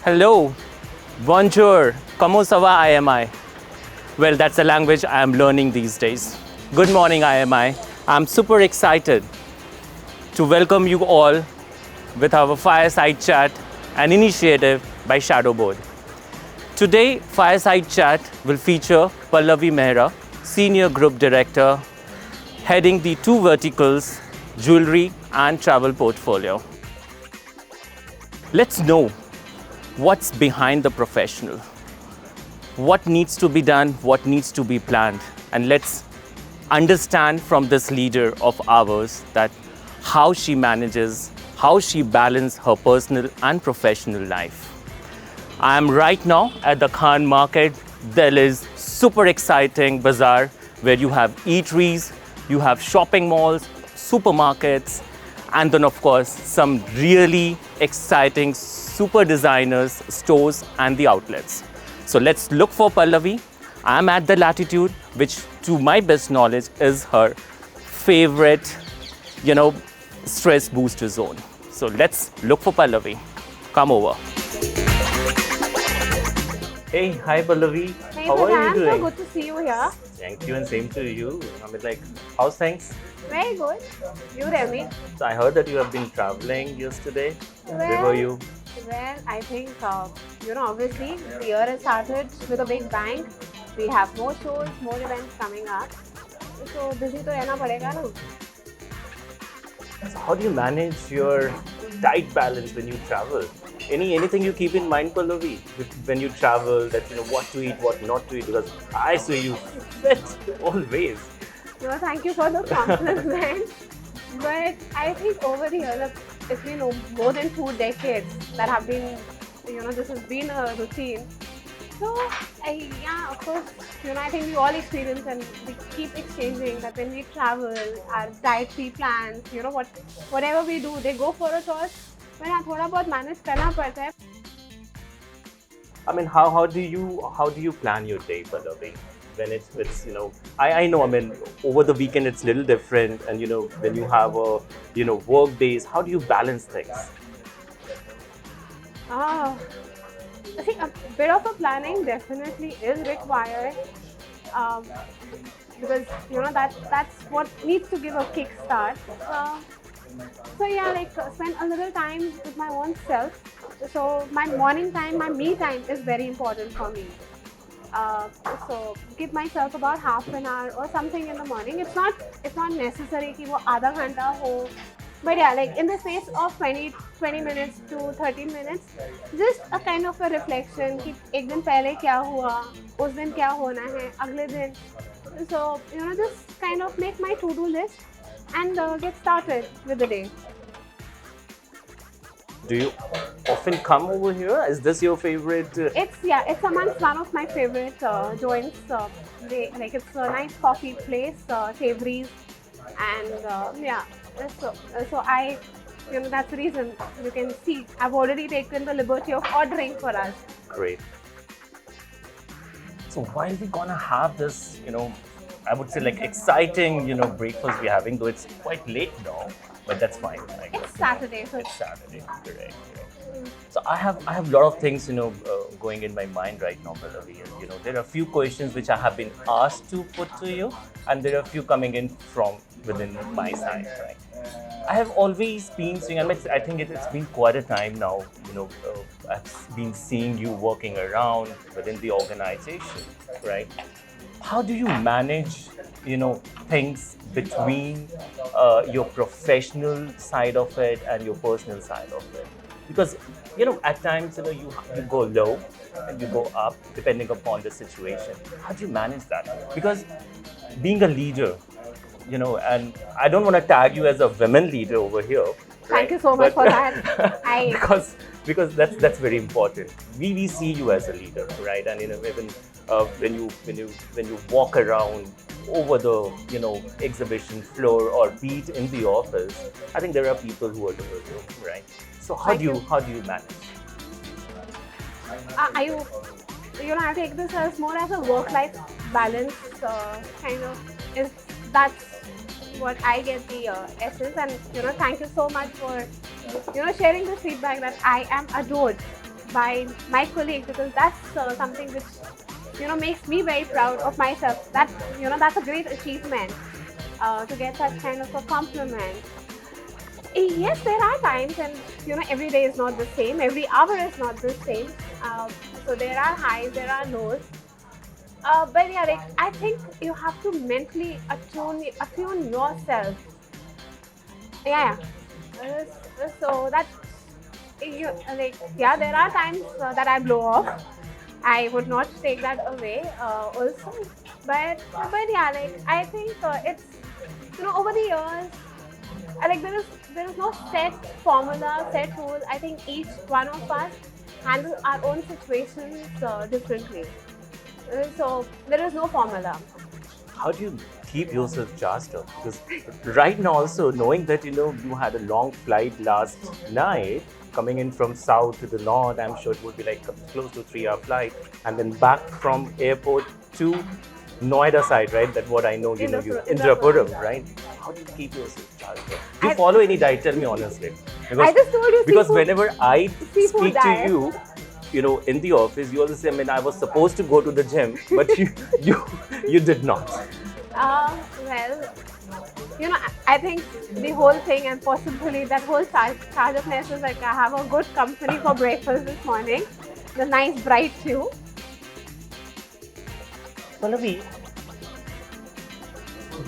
Hello, bonjour, como ça va IMI? Well, that's a language I am learning these days. Good morning IMI. I'm super excited to welcome you all with our Fireside Chat, an initiative by Shadowboard. Today, Fireside Chat will feature Pallavi Mehra, Senior Group Director, heading the two verticals, jewelry and travel portfolio. Let's know what's behind the professional, what needs to be done, what needs to be planned, and let's understand from this leader of ours that how she manages, how she balances her personal and professional life. I am right now at the Khan Market. There is super exciting bazaar where you have eateries, you have shopping malls, supermarkets, and then of course some really exciting super designers, stores and the outlets. So let's look for Pallavi. I'm at the Latitude, which to my best knowledge is her favorite, stress booster zone. So let's look for Pallavi. Come over. Hey, hi Pallavi. Hey, How are you doing? So good to see you here. Thank you, and same to you. How's things? Very good. You tell me. So I heard that you have been traveling yesterday. Where were you? Well, I think, obviously the year has started with a big bang. We have more shows, more events coming up. So busy to rehna padega na. So how do you manage your diet balance when you travel? Anything you keep in mind, Pallavi, when you travel, that what to eat, what not to eat? Because I see you fit always. Thank you for the compliment. But I think over the years, it's been more than 2 decades that have been, this has been a routine. So, of course, I think we all experience and we keep exchanging that when we travel, our dietary plans, whatever we do, they go for a toss. But हाँ थोड़ा बहुत manage करना पड़ता है. I mean, how do you plan your day, Pallavi? When it's I know, over the weekend it's a little different, and when you have work days, how do you balance things? I think a bit of a planning definitely is required, because that's what needs to give a kickstart. So spend a little time with my own self. So my morning time, my me time is very important for me. So give myself about half an hour or something in the morning. It's not necessary कि वो आधा घंटा हो. But in the space of 20 minutes to 30 minutes, just a kind of a reflection कि एक दिन पहले क्या हुआ, उस दिन क्या होना है, अगले दिन. So just kind of make my to-do list and get started with the day. Do you often come over here? Is this your favorite? It's amongst one of my favorite joints. It's a nice coffee place, savories, and so I, that's the reason. You can see I've already taken the liberty of ordering for us. Great. So while we're gonna have this, I would say exciting, breakfast we're having, though it's quite late now, but that's fine. It's Saturday, so it's Saturday, correct. So I have a lot of things, going in my mind right now, Pallavi. There are a few questions which I have been asked to put to you, and there are a few coming in from within my side, right? I have always been seeing, I think it's been quite a time now, I've been seeing you working around within the organization, right? How do you manage, things between your professional side of it and your personal side of it? Because, at times, you go low and you go up depending upon the situation. How do you manage that? Because being a leader, and I don't want to tag you as a women leader over here. Thank you so much for that. Because that's very important. We see you as a leader, right? And even when you walk around over the exhibition floor or be it in the office, I think there are people who are doing you, right? So how do you manage? I take this as more as a work-life balance kind of. That's what I get the essence, and thank you so much for sharing this feedback that I am adored by my colleagues, because that's something which makes me very proud of myself. That's a great achievement to get such kind of a compliment. Yes, there are times, and every day is not the same. Every hour is not the same. So there are highs, there are lows. But yeah, like I think you have to mentally attune yourself. Yeah. So that yeah, there are times that I blow off. I would not take that away also. But yeah, like I think it's over the years. There is no set formula, set rule. I think each one of us handle our own situations differently. So there is no formula. How do you keep yourself charged up? Because right now also knowing that you had a long flight last night coming in from south to the north, I'm sure it would be like close to 3 hour flight, and then back from airport to Noida side, right? That's what I know. You Indrapuram, right? How do you keep yourself charged up? Do you follow any diet? Tell me honestly. Because, I just told you because seafood, whenever I speak diet. to you, in the office, you always say, I mean, I was supposed to go to the gym, but you did not. Well, I think the whole thing, and possibly that whole charge-upness is like I have a good company for breakfast this morning. The nice bright too. Pallavi,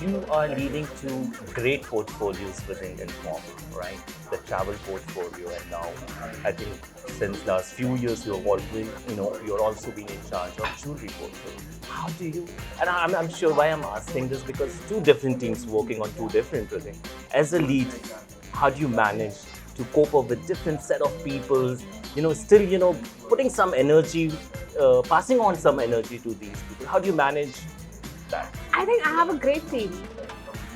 you are leading two great portfolios within Informa, right? The travel portfolio, and now I think since last few years you're also being in charge of jewelry portfolio. How do you? And I'm sure why I'm asking this, because two different teams working on two different things. As a lead, how do you manage to cope up with different set of people? Still putting some energy, passing on some energy to these people. How do you manage that? I think I have a great team.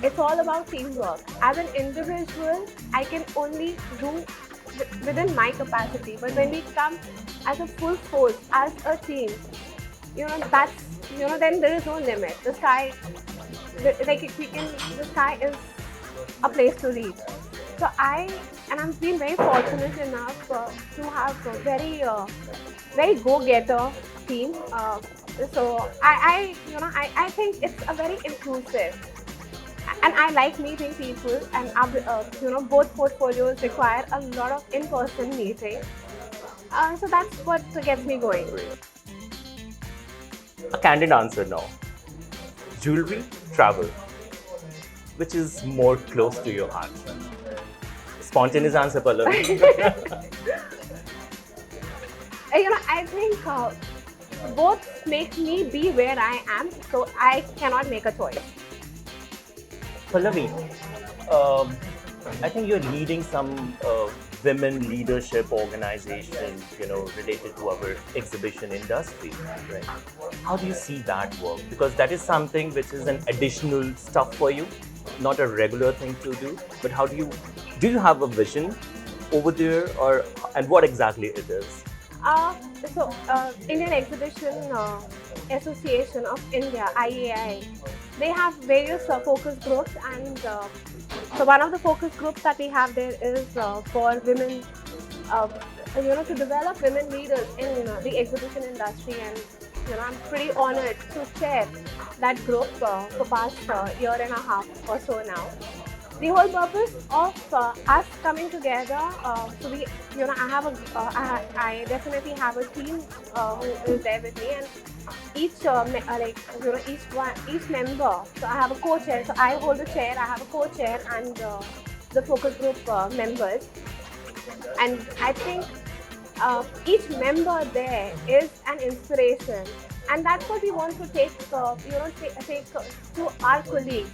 It's all about teamwork. As an individual, I can only do within my capacity. But when we come as a full force, as a team, then there is no limit. The sky is a place to reach. So I've been very fortunate enough to have a very go-getter team. So I think it's a very inclusive, and I like meeting people, and both portfolios require a lot of in-person meeting. So that's what gets me going. A candid answer now. Jewelry, travel. Which is more close to your heart? Spontaneous answer, Pallavi. I think both make me be where I am, so I cannot make a choice. Pallavi, I think you're leading some women leadership organization, related to our exhibition industry, right? How do you see that work? Because that is something which is an additional stuff for you, not a regular thing to do. But how do you have a vision over there, and what exactly it is? Indian Exhibition Association of India, IAI, they have various focus groups, and so one of the focus groups that we have there is for women, to develop women leaders in the exhibition industry, and I'm pretty honored to chair that group for past year and a half or so now. The whole purpose of us coming together, so we, I definitely have a team who is there with me, and each member. So I have a co-chair. So I hold the chair. I have a co-chair and the focus group members, and I think each member there is an inspiration. And that's what we want to take to our colleagues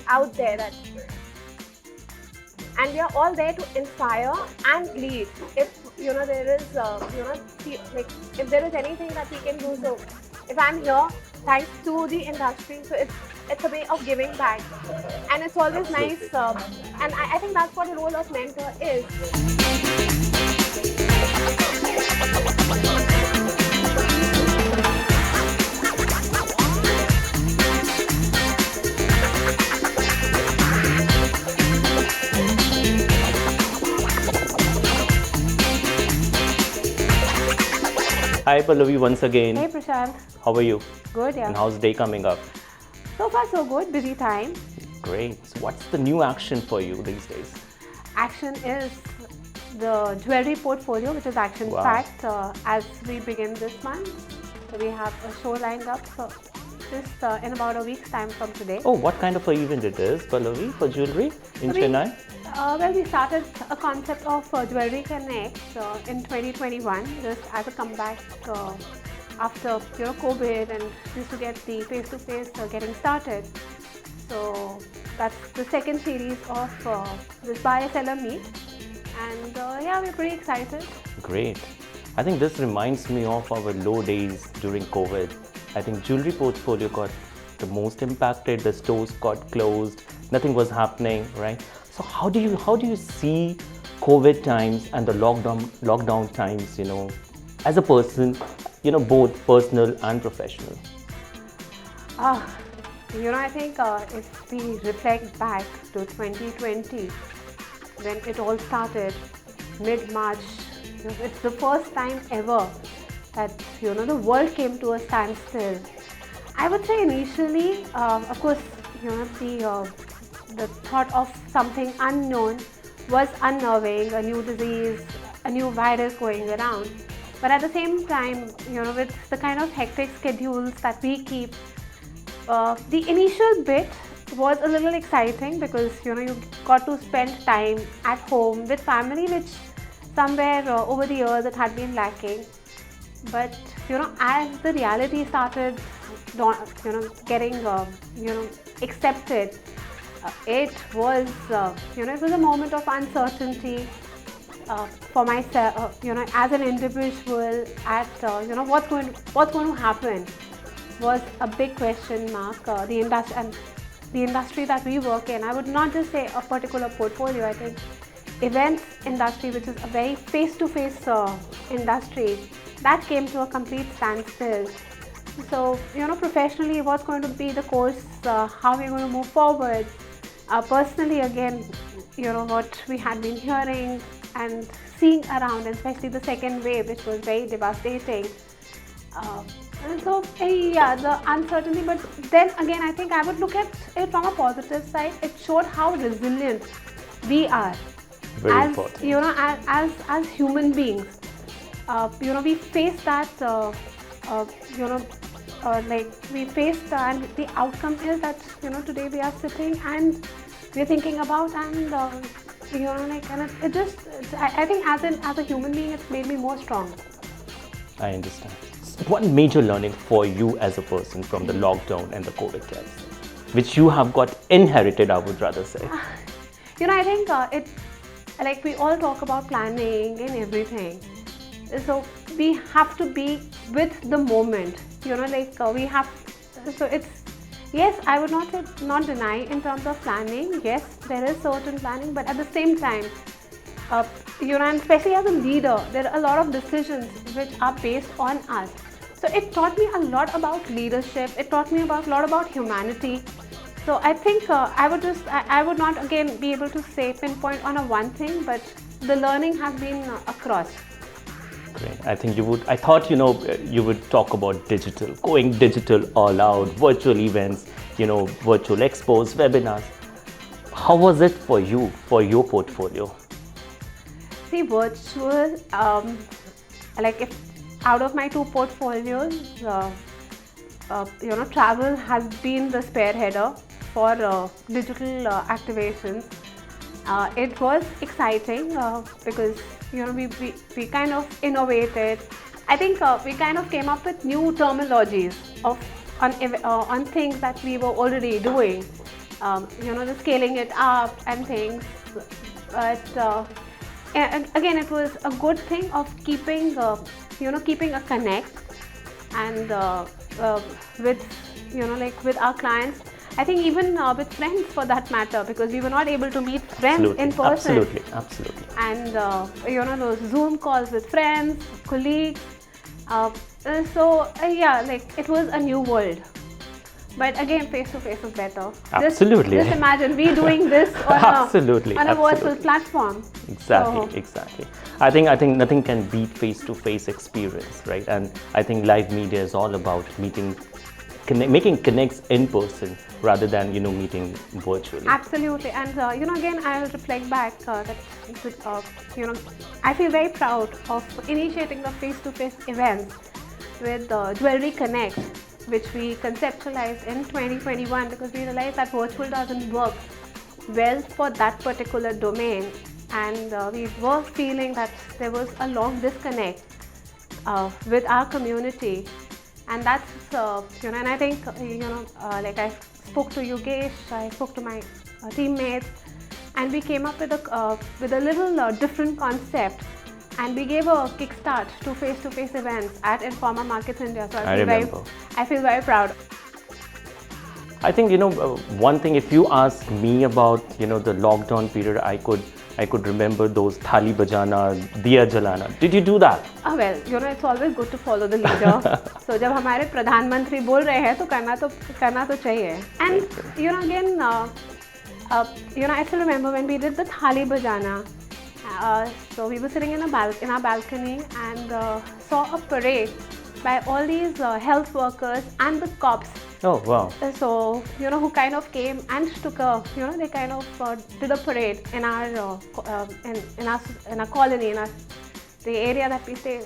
out there. And we are all there to inspire and lead. If there is if there is anything that we can do, so if I'm here, thanks to the industry, so it's a way of giving back, and it's always nice. And I think that's what the role of mentor is. Hi Pallavi once again. Hey Prashant. How are you? Good, yeah. And how's the day coming up? So far so good, busy time. Great. So what's the new action for you these days? Action is the jewelry portfolio, which is action packed as we begin this month. So we have a show lined up just in about a week's time from today. Oh, what kind of an event it is, Pallavi, for jewelry in Chennai? Well, we started a concept of Jewelry Connect in 2021, just as a comeback after COVID and just to get the face-to-face getting started. So that's the second series of this buyer-seller meet, and yeah, we're pretty excited. Great. I think this reminds me of our low days during COVID. I think jewelry portfolio got the most impacted. The stores got closed. Nothing was happening, right? So how do you see COVID times and the lockdown times? As a person, both personal and professional. I think if we reflect back to 2020, when it all started, mid-March, it's the first time ever that the world came to a standstill. I would say initially, of course, the thought of something unknown was unnerving, a new disease, a new virus going around. But at the same time, with the kind of hectic schedules that we keep, the initial bit was a little exciting because you got to spend time at home with family, which somewhere over the years it had been lacking. But as the reality started getting accepted, it was it was a moment of uncertainty for myself, as an individual. At what's going to happen was a big question mark. The industry that we work in, I would not just say a particular portfolio. I think events industry, which is a very face-to-face industry, that came to a complete standstill. So professionally, what's going to be the course, how we're going to move forward. Personally, again, what we had been hearing and seeing around, and especially the second wave, which was very devastating. And so, yeah, the uncertainty, but then again, I think I would look at it from a positive side. It showed how resilient we are. Very important. As human beings. We face that, we faced, and the outcome is that, today we are sitting and we're thinking about, and, and it just, I think as a human being, it's made me more strong. I understand. One major learning for you as a person from the lockdown and the COVID times, which you have got inherited, I would rather say. I think like we all talk about planning and everything. So we have to be with the moment, we have, so it's, yes, I would not deny in terms of planning. Yes, there is certain planning, but at the same time, and especially as a leader, there are a lot of decisions which are based on us. So it taught me a lot about leadership. It taught me a lot about humanity. So I think I would not again be able to say pinpoint on a one thing, but the learning has been across. Great. I think I thought you would talk about digital, going digital all out, virtual events, virtual expos, webinars. How was it for you, for your portfolio? See, virtual, like if out of my two portfolios, travel has been the spearheader for digital activations. It was exciting because we kind of innovated. I think we kind of came up with new terminologies on things that we were already doing. The scaling it up and things. But and again, it was a good thing of keeping a connect and with our clients. I think even with friends for that matter, because we were not able to meet friends in person. Absolutely. And those Zoom calls with friends, colleagues. Yeah, like it was a new world. But again, face to face is better. Absolutely. Just imagine we doing this on Absolutely. on a virtual platform. Exactly. I think nothing can beat face-to-face experience, right? And I think live media is all about making connects in person rather than meeting virtually. Absolutely, and again, I'll reflect back that I feel very proud of initiating the face-to-face events with Jewelry Connect, which we conceptualized in 2021 because we realized that virtual doesn't work well for that particular domain, and we were feeling that there was a long disconnect with our community, and that's and I think like I spoke to Yogesh, I spoke to my teammates, and we came up with a little different concept. And we gave a kickstart to face-to-face events at Informa Markets India. So I feel very proud. I think one thing. If you ask me about the lockdown period, I could remember those thali bajana, diya jalana. Did you do that? Well, it's always good to follow the leader. So जब हमारे प्रधानमंत्री बोल रहे हैं तो करना तो चाहिए. And again, I still remember when we did the thali bajana. So we were sitting in our balcony and saw a parade by all these health workers and the cops. Oh wow! So who kind of came and took they kind of did a parade in our in our colony, in the area that we stay.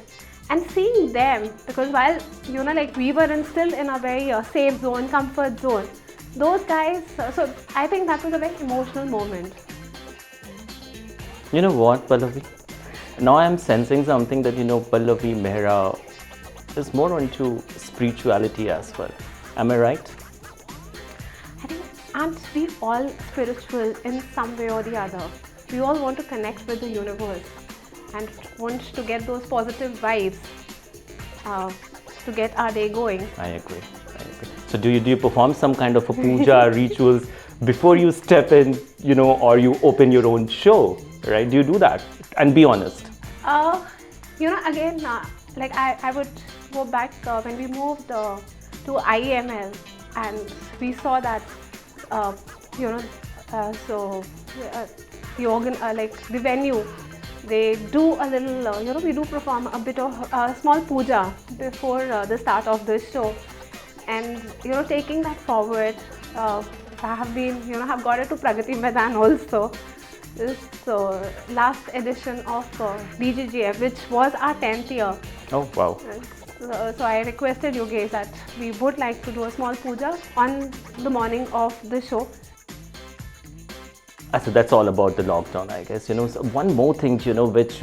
And seeing them, because while like we were still in a very safe zone, comfort zone, those guys. So I think that was a very emotional moment. You know what, Pallavi? Now I'm sensing something that Pallavi, Mehra is more into spirituality as well. Am I right? I think aren't we all spiritual in some way or the other? We all want to connect with the universe and want to get those positive vibes to get our day going. I agree. So do you perform some kind of a puja rituals before you step in, or you open your own show, right? Do you do that? And be honest. Again, like I would go back when we moved to IEML, and we saw that, the venue, they do a little, we do perform a bit of small puja before the start of this show, and taking that forward. I have got it to Pragati Maidan also. This last edition of DGGF, which was our 10th year. Oh wow! So I requested Yogesh that we would like to do a small puja on the morning of the show. So that's all about the lockdown, I guess. So one more thing, which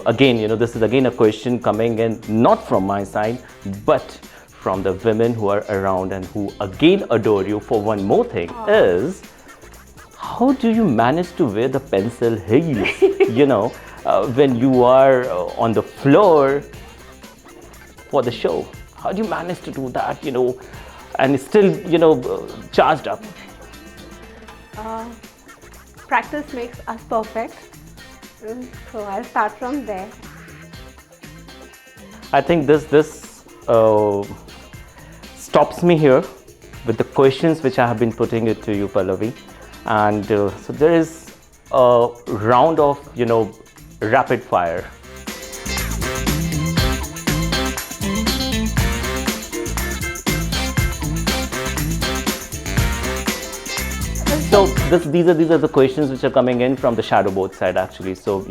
again, this is again a question coming in not from my side, but from the women who are around and who again adore you for one more thing is, how do you manage to wear the pencil heels, when you are on the floor for the show? How do you manage to do that, and still, charged up? Practice makes us perfect. So I'll start from there. I think this stops me here with the questions which I have been putting it to you, Pallavi. And so there is a round of, rapid fire. So these are the questions which are coming in from the shadow board side actually. So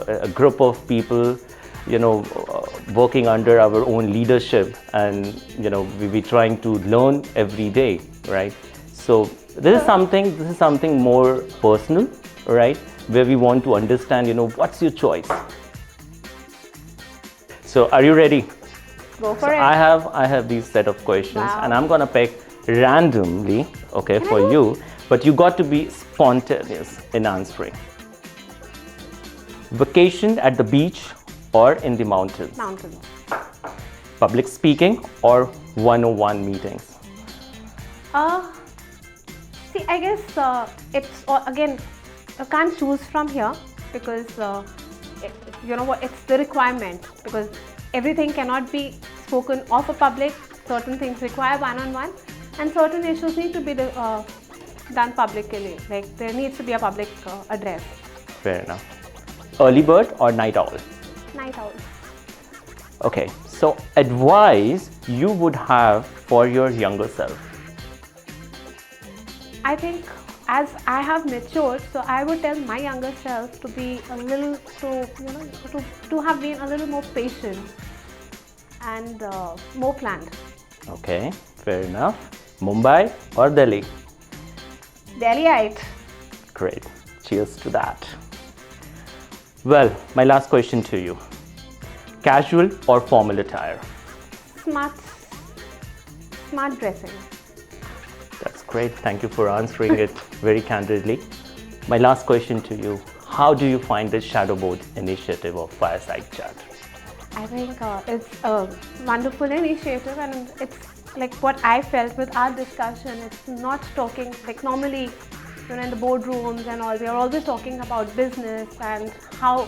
a group of people working under our own leadership, and we trying to learn every day, right? So this is something more personal, right? Where we want to understand what's your choice. So are you ready? Go for it. I have these set of questions. Wow. And I'm gonna pick randomly, okay, for you, but you got to be spontaneous in answering. Vacation at the beach or in the mountains? Mountains. Public speaking or one-on-one meetings? See, I guess it's again, I can't choose from here because it's the requirement, because everything cannot be spoken of a public. Certain things require one-on-one, and certain issues need to be done publicly. Like there needs to be a public address. Fair enough. Early bird or night owl? Night owl. Okay, so advice you would have for your younger self? I think as I have matured, so I would tell my younger self to be a little, to have been a little more patient and more planned. Okay, fair enough. Mumbai or Delhi? Delhiite. Great. Cheers to that. Well, my last question to you. Casual or formal attire? Smart dressing. That's great. Thank you for answering it very candidly. My last question to you. How do you find this shadow board initiative of Fireside Chat? I think it's a wonderful initiative, and it's like what I felt with our discussion. It's not talking like normally, in the boardrooms and all, we are always talking about business and how,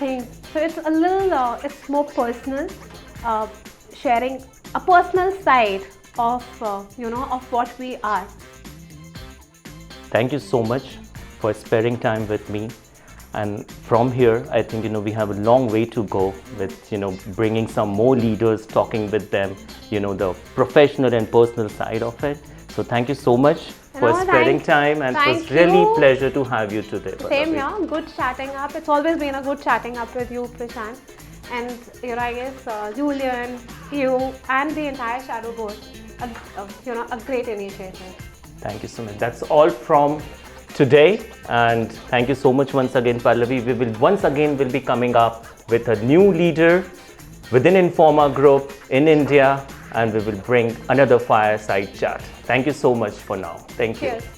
things. So it's a little, it's more personal, sharing a personal side of, of what we are. Thank you so much for sparing time with me. And from here, I think, we have a long way to go with, bringing some more leaders, talking with them, the professional and personal side of it. So thank you so much for sparing time, and it was really a pleasure to have you today. Same here, good chatting up. It's always been a good chatting up with you, Prashant. And I guess Julian, you and the entire Shadow Board, a great initiative. Thank you so much. That's all from today, and thank you so much once again, Pallavi. We will once again be coming up with a new leader within Informa Group in India, and we will bring another Fireside Chat. Thank you so much for now. Thank you. Cheers.